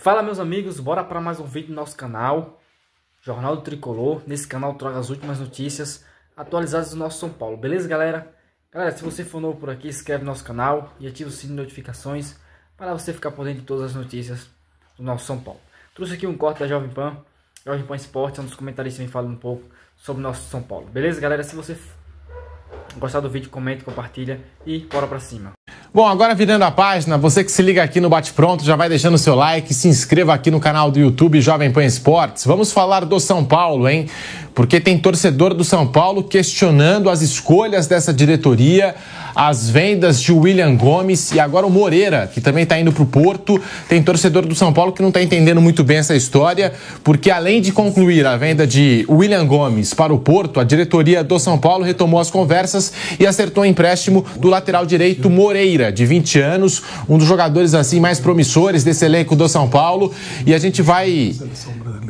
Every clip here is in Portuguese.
Fala, meus amigos, bora para mais um vídeo no nosso canal Jornal do Tricolor. Nesse canal trago as últimas notícias atualizadas do nosso São Paulo, beleza, galera? Galera, se você for novo por aqui, se inscreve no nosso canal e ativa o sininho de notificações para você ficar por dentro de todas as notícias do nosso São Paulo. Trouxe aqui um corte da Jovem Pan Esportes, onde os comentaristas vêm falando um pouco sobre o nosso São Paulo, beleza, galera? Se você gostar do vídeo, comenta, compartilha e bora pra cima. Bom, agora virando a página, você que se liga aqui no Bate Pronto, já vai deixando o seu like, se inscreva aqui no canal do YouTube Jovem Pan Esportes. Vamos falar do São Paulo, hein? Porque tem torcedor do São Paulo questionando as escolhas dessa diretoria, as vendas de William Gomes e agora o Moreira, que também está indo para o Porto. Tem torcedor do São Paulo que não está entendendo muito bem essa história, porque além de concluir a venda de William Gomes para o Porto, a diretoria do São Paulo retomou as conversas e acertou o empréstimo do lateral direito Moreira, de 20 anos, um dos jogadores assim mais promissores desse elenco do São Paulo. E a gente vai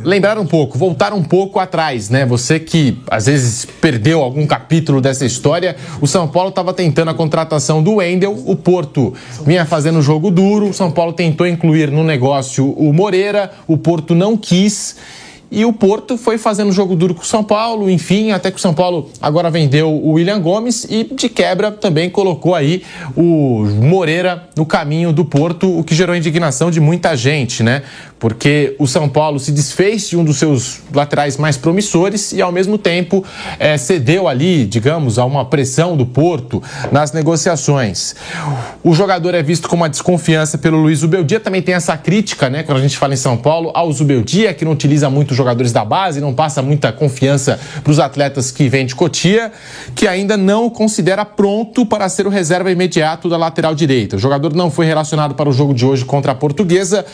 lembrar um pouco, voltar um pouco atrás, né? Você que às vezes perdeu algum capítulo dessa história, o São Paulo estava tentando a contratação do Wendel, o Porto vinha fazendo jogo duro, o São Paulo tentou incluir no negócio o Moreira, o Porto não quis. E o Porto foi fazendo jogo duro com o São Paulo, enfim, até que o São Paulo agora vendeu o William Gomes e, de quebra, também colocou aí o Moreira no caminho do Porto, o que gerou indignação de muita gente, né? Porque o São Paulo se desfez de um dos seus laterais mais promissores e, ao mesmo tempo, cedeu ali, digamos, a uma pressão do Porto nas negociações. O jogador é visto com uma desconfiança pelo Luiz Zubeldia, também tem essa crítica, né, quando a gente fala em São Paulo, ao Zubeldia, que não utiliza muito jogadores da base, não passa muita confiança para os atletas que vêm de Cotia, que ainda não o considera pronto para ser o reserva imediato da lateral direita. O jogador não foi relacionado para o jogo de hoje contra a Portuguesa.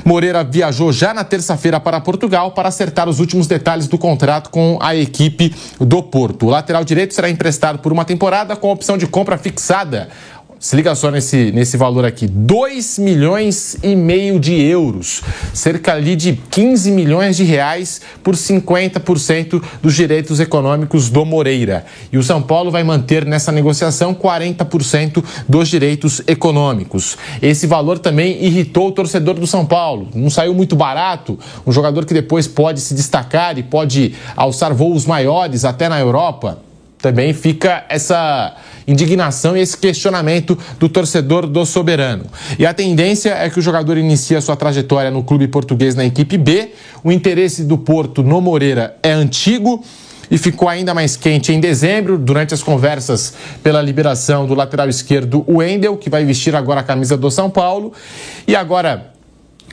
Moreira viajou já na terça-feira para Portugal para acertar os últimos detalhes do contrato com a equipe do Porto. O lateral direito será emprestado por uma temporada com opção de compra fixada. Se liga só nesse valor aqui, 2,5 milhões de euros, cerca ali de 15 milhões de reais por 50% dos direitos econômicos do Moreira. E o São Paulo vai manter nessa negociação 40% dos direitos econômicos. Esse valor também irritou o torcedor do São Paulo. Não saiu muito barato, um jogador que depois pode se destacar e pode alçar voos maiores até na Europa. Também fica essa indignação e esse questionamento do torcedor do Soberano. E a tendência é que o jogador inicie a sua trajetória no clube português na equipe B. O interesse do Porto no Moreira é antigo e ficou ainda mais quente em dezembro, durante as conversas pela liberação do lateral esquerdo Wendel, que vai vestir agora a camisa do São Paulo. E agora,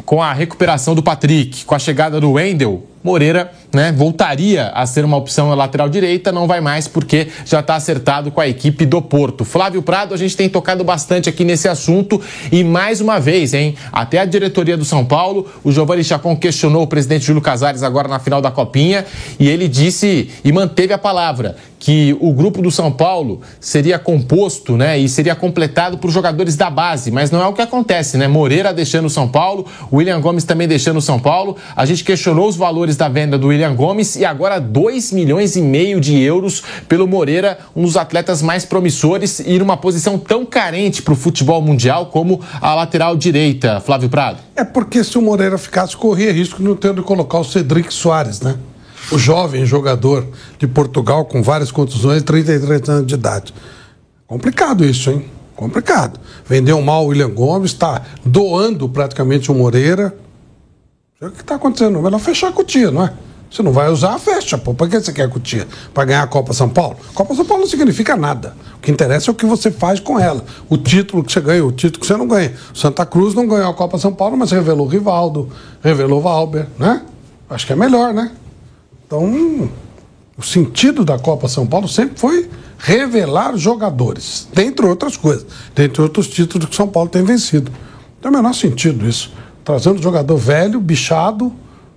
com a recuperação do Patrick, com a chegada do Wendel, Moreira, né, voltaria a ser uma opção na lateral direita, não vai mais porque já está acertado com a equipe do Porto. Flávio Prado, a gente tem tocado bastante aqui nesse assunto e mais uma vez, hein, até a diretoria do São Paulo, o Giovanni Chacon questionou o presidente Júlio Casares agora na final da Copinha e ele disse e manteve a palavra que o grupo do São Paulo seria composto, né, e seria completado por jogadores da base, mas não é o que acontece, né? Moreira deixando o São Paulo, o William Gomes também deixando o São Paulo. A gente questionou os valores da venda do William Gomes e agora 2,5 milhões de euros pelo Moreira, um dos atletas mais promissores e numa posição tão carente para o futebol mundial como a lateral direita. Flávio Prado. É porque se o Moreira ficasse, corria risco de não ter onde colocar o Cedric Soares, né? O jovem jogador de Portugal com várias contusões, 33 anos de idade. Complicado isso, hein? Complicado. Vendeu mal o William Gomes, está doando praticamente o Moreira. O que está acontecendo? Vai lá fechar a Cotia, não é? Você não vai usar, fecha, pô. Para que você quer a Cotia? Para ganhar a Copa São Paulo? Copa São Paulo não significa nada. O que interessa é o que você faz com ela. O título que você ganha, o título que você não ganha. Santa Cruz não ganhou a Copa São Paulo, mas revelou Rivaldo, revelou Valber, né? Acho que é melhor, né? Então, o sentido da Copa São Paulo sempre foi revelar jogadores, dentre outras coisas, dentre outros títulos que o São Paulo tem vencido. Não tem o menor sentido isso. Trazendo jogador velho, bichado,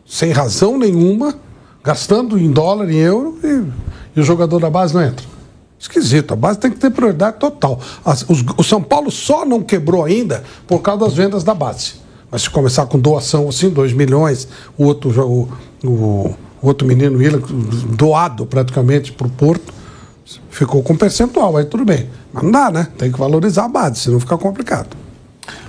sem razão nenhuma, gastando em dólar, em euro, e o jogador da base não entra. Esquisito, a base tem que ter prioridade total. O São Paulo só não quebrou ainda por causa das vendas da base. Mas se começar com doação assim, 2 milhões, o outro menino, William, doado praticamente para o Porto, ficou com percentual, aí tudo bem. Mas não dá, né? Tem que valorizar a base, senão fica complicado.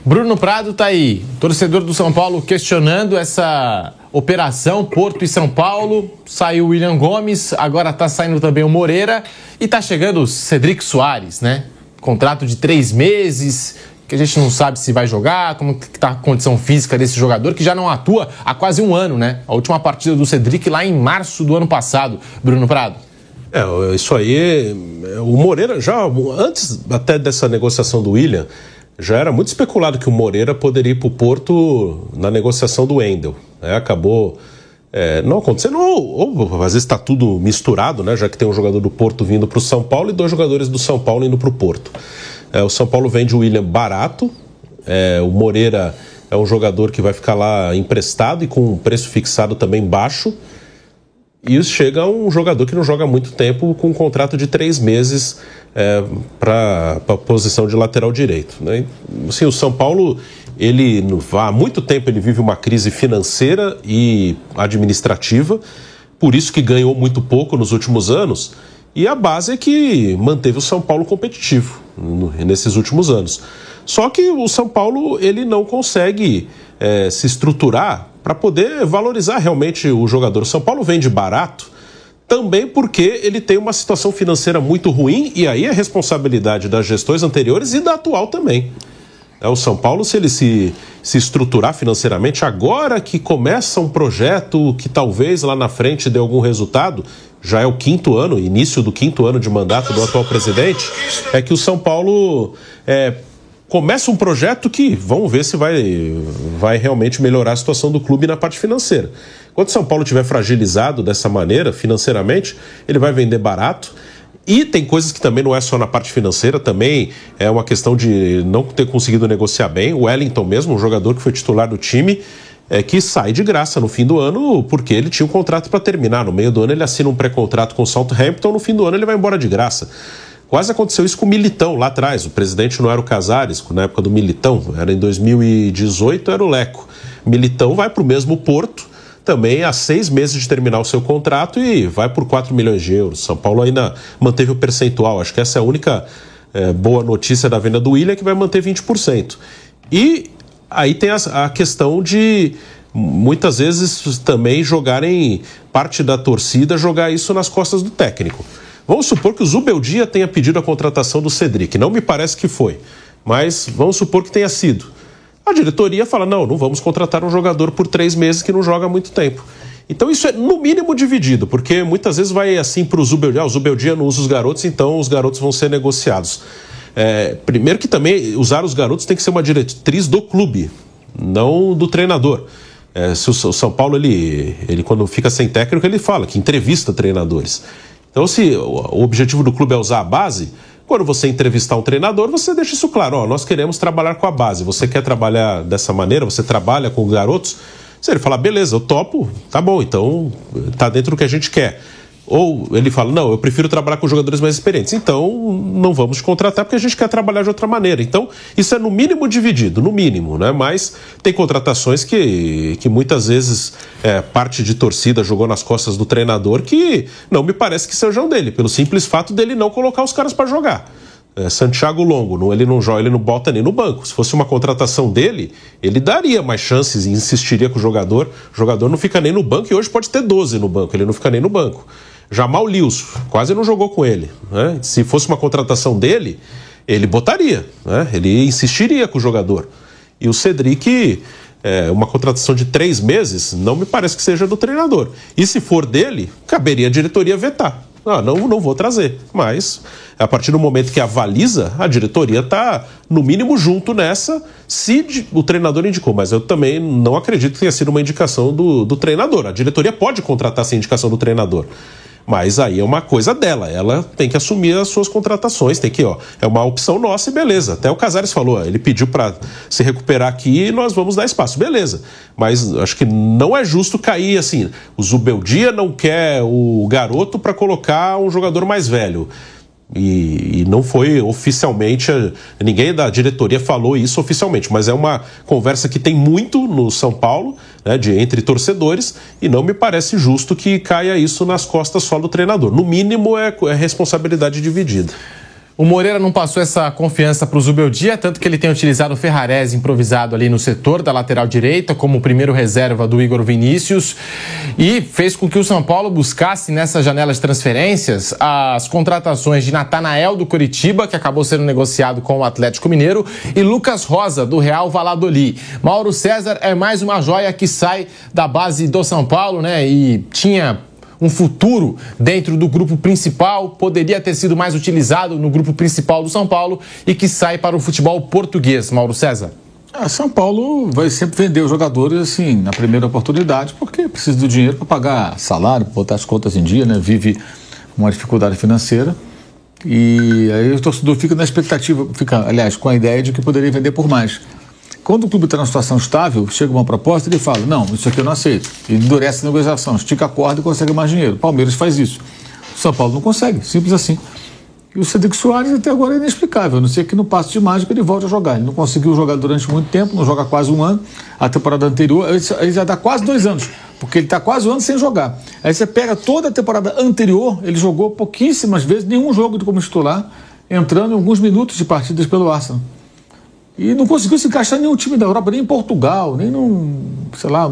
Bruno Prado tá aí, torcedor do São Paulo, questionando essa operação Porto e São Paulo. Saiu o William Gomes, agora tá saindo também o Moreira e tá chegando o Cedric Soares, né? Contrato de 3 meses, que a gente não sabe se vai jogar, como que tá a condição física desse jogador, que já não atua há quase um ano, né? A última partida do Cedric lá em março do ano passado, Bruno Prado. Isso aí, o Moreira, já antes até dessa negociação do William, já era muito especulado que o Moreira poderia ir para o Porto na negociação do Wendel. Acabou não acontecendo, ou às vezes está tudo misturado, né? Já que tem um jogador do Porto vindo para o São Paulo e 2 jogadores do São Paulo indo para o Porto. O São Paulo vende o William barato, o Moreira é um jogador que vai ficar lá emprestado e com um preço fixado também baixo. E chega um jogador que não joga há muito tempo com um contrato de 3 meses para a posição de lateral direito, né? Assim, o São Paulo, há muito tempo ele vive uma crise financeira e administrativa, por isso que ganhou muito pouco nos últimos anos, e a base é que manteve o São Paulo competitivo nesses últimos anos. Só que o São Paulo ele não consegue se estruturar para poder valorizar realmente o jogador. O São Paulo vende barato também porque ele tem uma situação financeira muito ruim, e aí é responsabilidade das gestões anteriores e da atual também. O São Paulo, se ele se estruturar financeiramente, agora que começa um projeto que talvez lá na frente dê algum resultado, já é o 5º ano, início do 5º ano de mandato do atual presidente, é que o São Paulo começa um projeto que vamos ver se vai realmente melhorar a situação do clube na parte financeira. Quando o São Paulo estiver fragilizado dessa maneira, financeiramente, ele vai vender barato. E tem coisas que também não é só na parte financeira, também é uma questão de não ter conseguido negociar bem. O Wellington mesmo, um jogador que foi titular do time, que sai de graça no fim do ano porque ele tinha um contrato para terminar. No meio do ano ele assina um pré-contrato com o Southampton, no fim do ano ele vai embora de graça. Quase aconteceu isso com o Militão lá atrás. O presidente não era o Casares, na época do Militão, era em 2018, era o Leco. Militão vai para o mesmo Porto, também há 6 meses de terminar o seu contrato, e vai por 4 milhões de euros. São Paulo ainda manteve o percentual. Acho que essa é a única boa notícia da venda do William, que vai manter 20%. E aí tem a questão de muitas vezes também jogarem parte da torcida, jogar isso nas costas do técnico. Vamos supor que o Zubeldia tenha pedido a contratação do Cedric. Não me parece que foi, mas vamos supor que tenha sido. A diretoria fala, não vamos contratar um jogador por 3 meses que não joga há muito tempo. Então isso é no mínimo dividido, porque muitas vezes vai assim para o Zubeldia. O Zubeldia não usa os garotos, então os garotos vão ser negociados. Primeiro que também usar os garotos tem que ser uma diretriz do clube, não do treinador. Se o São Paulo, ele quando fica sem técnico, ele fala que entrevista treinadores. Então se o objetivo do clube é usar a base, quando você entrevistar um treinador, você deixa isso claro. Nós queremos trabalhar com a base. Você quer trabalhar dessa maneira? Você trabalha com os garotos? Se ele falar, beleza, eu topo, tá bom, então tá dentro do que a gente quer. Ou ele fala, não, eu prefiro trabalhar com jogadores mais experientes. Então não vamos te contratar porque a gente quer trabalhar de outra maneira. Então isso é no mínimo dividido, no mínimo, né? Mas tem contratações que muitas vezes parte de torcida jogou nas costas do treinador, que não me parece que sejam dele, pelo simples fato dele não colocar os caras para jogar. Santiago Longo, ele não joga, ele não bota nem no banco. Se fosse uma contratação dele, ele daria mais chances e insistiria com o jogador. O jogador não fica nem no banco, e hoje pode ter 12 no banco, ele não fica nem no banco. Jamal Lilson, quase não jogou com ele, né? Se fosse uma contratação dele, ele botaria, né? Ele insistiria com o jogador. E o Cedric, uma contratação de 3 meses, não me parece que seja do treinador. E se for dele, caberia a diretoria vetar. Não vou trazer. Mas, a partir do momento que avaliza, a diretoria está, no mínimo, junto nessa, se o treinador indicou. Mas eu também não acredito que tenha sido uma indicação do treinador. A diretoria pode contratar sem indicação do treinador. Mas aí é uma coisa dela, ela tem que assumir as suas contratações, tem que, é uma opção nossa e beleza. Até o Casares falou, ele pediu para se recuperar aqui e nós vamos dar espaço, beleza. Mas acho que não é justo cair assim, o Zubeldia não quer o garoto para colocar um jogador mais velho. E não foi oficialmente, ninguém da diretoria falou isso oficialmente, mas é uma conversa que tem muito no São Paulo, né, entre torcedores, e não me parece justo que caia isso nas costas só do treinador. No mínimo é responsabilidade dividida. O Moreira não passou essa confiança para o Zubeldia, tanto que ele tem utilizado o Ferrarese improvisado ali no setor da lateral direita, como o primeiro reserva do Igor Vinícius, e fez com que o São Paulo buscasse nessa janela de transferências as contratações de Natanael do Coritiba, que acabou sendo negociado com o Atlético Mineiro, e Lucas Rosa do Real Valladolid. Mauro César é mais uma joia que sai da base do São Paulo, né? E tinha um futuro dentro do grupo principal, poderia ter sido mais utilizado no grupo principal do São Paulo e que sai para o futebol português. Mauro César. São Paulo vai sempre vender os jogadores assim na primeira oportunidade, porque precisa do dinheiro para pagar salário, botar as contas em dia, né? Vive uma dificuldade financeira e aí o torcedor fica na expectativa, aliás, com a ideia de que poderia vender por mais. Quando o clube está numa situação estável, chega uma proposta, ele fala, não, isso aqui eu não aceito. Ele endurece a negociação, estica a corda e consegue mais dinheiro. O Palmeiras faz isso. O São Paulo não consegue, simples assim. E o Cedric Soares até agora é inexplicável, a não ser que no passo de mágica ele volte a jogar. Ele não conseguiu jogar durante muito tempo, não joga quase um ano. A temporada anterior, ele já dá quase 2 anos, porque ele está quase um ano sem jogar. Aí você pega toda a temporada anterior, ele jogou pouquíssimas vezes, nenhum jogo como titular, entrando em alguns minutos de partidas pelo Arsenal. E não conseguiu se encaixar em nenhum time da Europa, nem em Portugal, nem no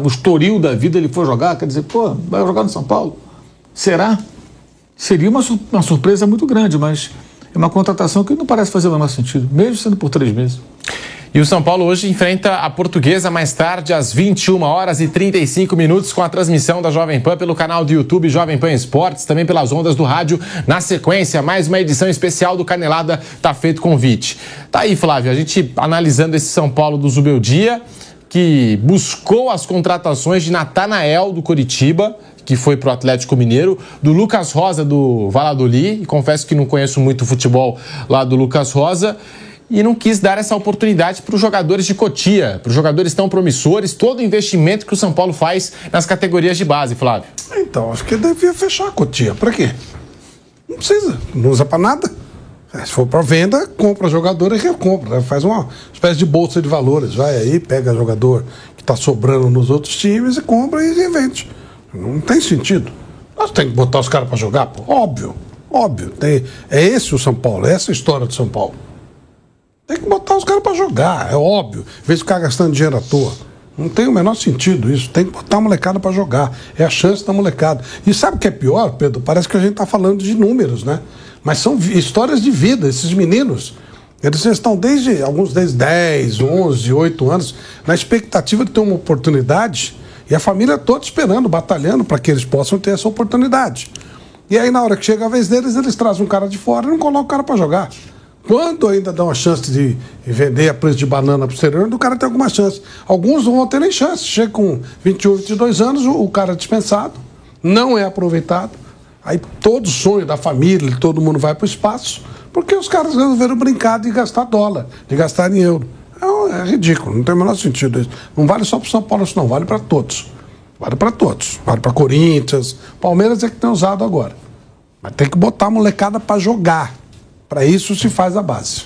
Estoril da vida ele foi jogar. Quer dizer, vai jogar no São Paulo? Será? Seria uma surpresa muito grande, mas é uma contratação que não parece fazer o menor sentido, mesmo sendo por 3 meses. E o São Paulo hoje enfrenta a Portuguesa mais tarde, às 21h35, com a transmissão da Jovem Pan pelo canal do YouTube Jovem Pan Esportes, também pelas ondas do rádio. Na sequência, mais uma edição especial do Canelada Tá Feito Convite. Tá aí, Flávio, a gente analisando esse São Paulo do Zubeldia, que buscou as contratações de Natanael do Coritiba, que foi pro Atlético Mineiro, do Lucas Rosa do Valladolid, e confesso que não conheço muito o futebol lá do Lucas Rosa, e não quis dar essa oportunidade para os jogadores de Cotia, para os jogadores tão promissores, todo o investimento que o São Paulo faz nas categorias de base, Flávio. Então, acho que devia fechar a Cotia. Para quê? Não precisa, não usa para nada. Se for para venda, compra jogador e recompra. Faz uma espécie de bolsa de valores. Vai aí, pega jogador que está sobrando nos outros times e compra e revende. Não tem sentido. Nós temos que botar os caras para jogar, pô. Óbvio. É esse o São Paulo, é essa a história do São Paulo. Tem que botar os caras para jogar, é óbvio. Em vez de ficar gastando dinheiro à toa. Não tem o menor sentido isso. Tem que botar a molecada para jogar. É a chance da molecada. E sabe o que é pior, Pedro? Parece que a gente está falando de números, né? Mas são histórias de vida. Esses meninos, eles estão alguns desde 10, 11, 8 anos, na expectativa de ter uma oportunidade. E a família toda esperando, batalhando para que eles possam ter essa oportunidade. E aí, na hora que chega a vez deles, eles trazem um cara de fora e não colocam o cara para jogar. Quando ainda dão a chance de vender a preço de banana para o exterior, o cara tem alguma chance. Alguns não vão ter nem chance. Chega com 21, 22 anos, o cara é dispensado, não é aproveitado. Aí todo sonho da família, todo mundo vai para o espaço, porque os caras resolveram brincar de gastar dólar, de gastar em euro. É ridículo, não tem o menor sentido isso. Não vale só para o São Paulo, isso não, vale para todos. Vale para todos. Vale para Corinthians, Palmeiras é que tem usado agora. Mas tem que botar a molecada para jogar. Para isso se faz a base.